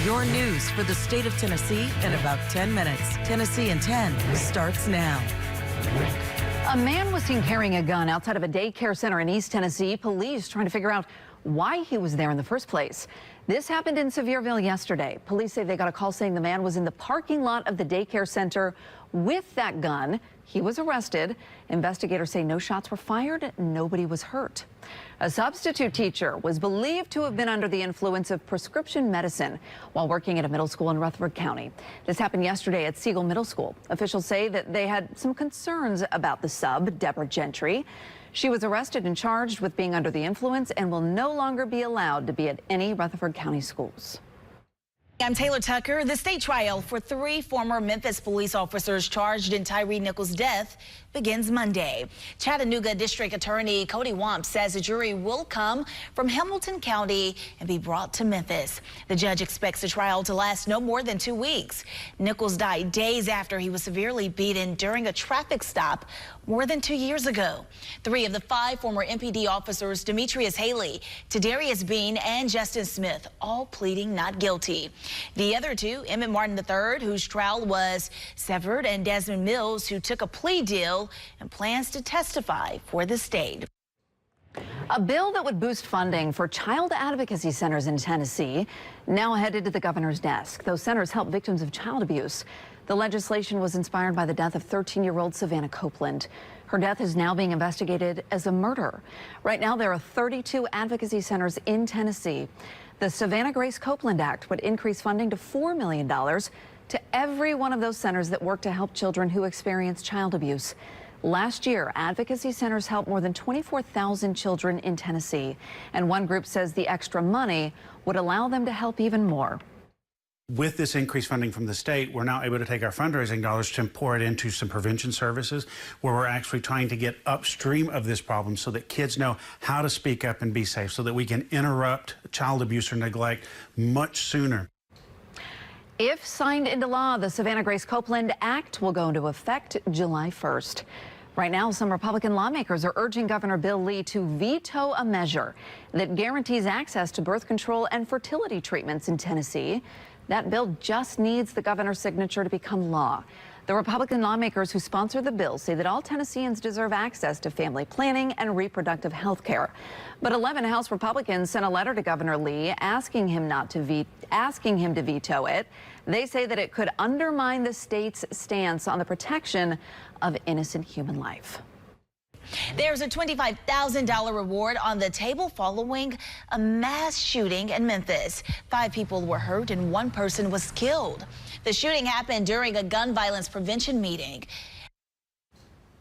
Your news for the state of Tennessee in about 10 minutes. Tennessee in 10 starts now. A man was seen carrying a gun outside of a daycare center in East Tennessee. Police trying to figure out why he was there in the first place. This happened in Sevierville yesterday. Police say they got a call saying the man was in the parking lot of the daycare center with that gun. He was arrested. Investigators say no shots were fired. Nobody was hurt. A substitute teacher was believed to have been under the influence of prescription medicine while working at a middle school in Rutherford County. This happened yesterday at Siegel Middle School. Officials say that they had some concerns about the sub, Deborah Gentry. She was arrested and charged with being under the influence and will no longer be allowed to be at any Rutherford County schools. I'm Taylor Tucker. The state trial for 3 former Memphis police officers charged in Tyre Nichols' death begins Monday. Chattanooga District Attorney Cody Wamp says a jury will come from Hamilton County and be brought to Memphis. The judge expects the trial to last no more than 2 weeks. Nichols died days after he was severely beaten during a traffic stop more than 2 years ago. 3 of the 5 former MPD officers, Demetrius Haley, Tadarius Bean, and Justin Smith, all pleading not guilty. The other 2, Emmett Martin III, whose trial was severed, and Desmond Mills, who took a plea deal and plans to testify for the state. A bill that would boost funding for child advocacy centers in Tennessee now headed to the governor's desk. Those centers help victims of child abuse. The legislation was inspired by the death of 13-year-old Savannah Copeland. Her death is now being investigated as a murder. Right now, there are 32 advocacy centers in Tennessee. The Savannah Grace Copeland Act would increase funding to $4 million to every one of those centers that work to help children who experience child abuse. Last year, advocacy centers helped more than 24,000 children in Tennessee, and one group says the extra money would allow them to help even more. With this increased funding from the state, we're now able to take our fundraising dollars to pour it into some prevention services where we're actually trying to get upstream of this problem so that kids know how to speak up and be safe, so that we can interrupt child abuse or neglect much sooner. If signed into law, the Savannah Grace Copeland Act will go into effect July 1st. Right now, some Republican lawmakers are urging Governor Bill Lee to veto a measure that guarantees access to birth control and fertility treatments in Tennessee. That bill just needs the governor's signature to become law. The Republican lawmakers who sponsor the bill say that all Tennesseans deserve access to family planning and reproductive health care. But 11 House Republicans sent a letter to Governor Lee asking him to veto it. They say that it could undermine the state's stance on the protection of innocent human life. There's a $25,000 reward on the table following a mass shooting in Memphis. 5 people were hurt and 1 person was killed. The shooting happened during a gun violence prevention meeting.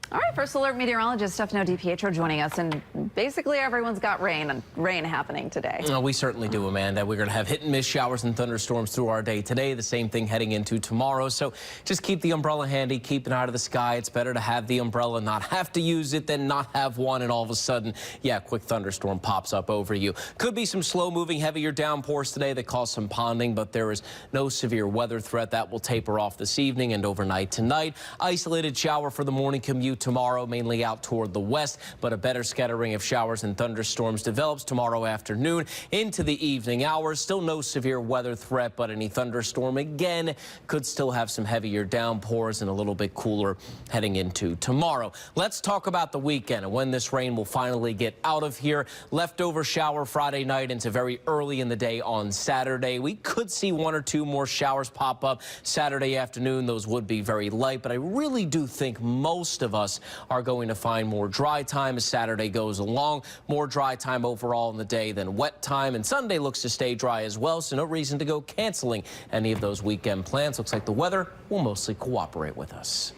All right, First Alert meteorologist Stefano DiPietro joining us, and basically everyone's got rain happening today. Well, we certainly do, Amanda. We're going to have hit and miss showers and thunderstorms through our day today. The same thing heading into tomorrow. So just keep the umbrella handy, keep an eye to the sky. It's better to have the umbrella, not have to use it, than not have one, and all of a sudden, yeah, a quick thunderstorm pops up over you. Could be some slow-moving, heavier downpours today that cause some ponding, but there is no severe weather threat. That will taper off this evening and overnight tonight. Isolated shower for the morning commute tomorrow, mainly out toward the west, but a better scattering of showers and thunderstorms develops tomorrow afternoon into the evening hours. Still no severe weather threat, but any thunderstorm again could still have some heavier downpours and a little bit cooler heading into tomorrow. Let's talk about the weekend and when this rain will finally get out of here. Leftover shower Friday night into very early in the day on Saturday. We could see 1 or 2 more showers pop up Saturday afternoon. Those would be very light, but I really do think most of us are going to find more dry time as Saturday goes along. More dry time overall in the day than wet time, and Sunday looks to stay dry as well, so no reason to go canceling any of those weekend plans. Looks like the weather will mostly cooperate with us.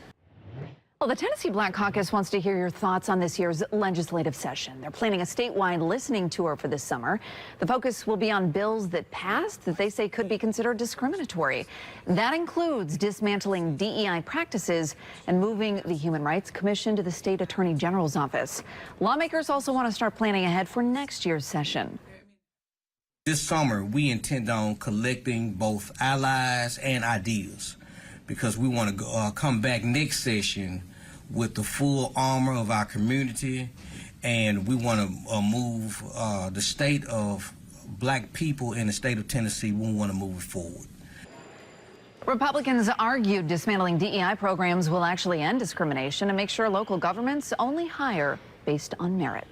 Well, the Tennessee Black Caucus wants to hear your thoughts on this year's legislative session. They're planning a statewide listening tour for this summer. The focus will be on bills that passed that they say could be considered discriminatory. That includes dismantling DEI practices and moving the Human Rights Commission to the State Attorney General's office. Lawmakers also want to start planning ahead for next year's session. This summer, we intend on collecting both allies and ideas, because we want to come back next session with the full armor of our community, and we want to move the state of black people in the state of Tennessee, we want to move it forward. Republicans argued dismantling DEI programs will actually end discrimination and make sure local governments only hire based on merit.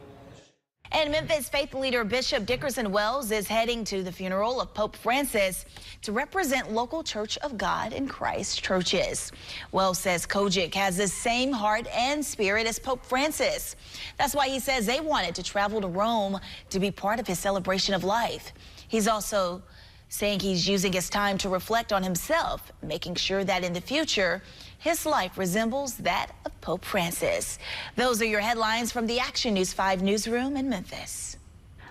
And Memphis faith leader Bishop Dickerson Wells is heading to the funeral of Pope Francis to represent local Church of God in Christ churches. Wells says Kojic has the same heart and spirit as Pope Francis. That's why he says they wanted to travel to Rome to be part of his celebration of life. He's also saying he's using his time to reflect on himself, making sure that in the future, his life resembles that of Pope Francis. Those are your headlines from the Action News 5 newsroom in Memphis.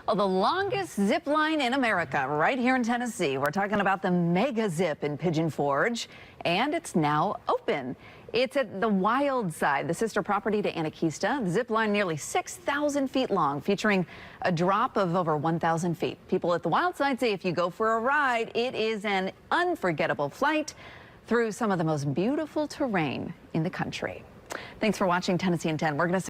Oh, the longest zip line in America, right here in Tennessee. We're talking about the Mega Zip in Pigeon Forge, and it's now open. It's at the Wild Side, the sister property to Anakeesta. The zip line nearly 6,000 feet long, featuring a drop of over 1,000 feet. People at the Wild Side say if you go for a ride, it is an unforgettable flight through some of the most beautiful terrain in the country. Thanks for watching Tennessee in 10. We're going to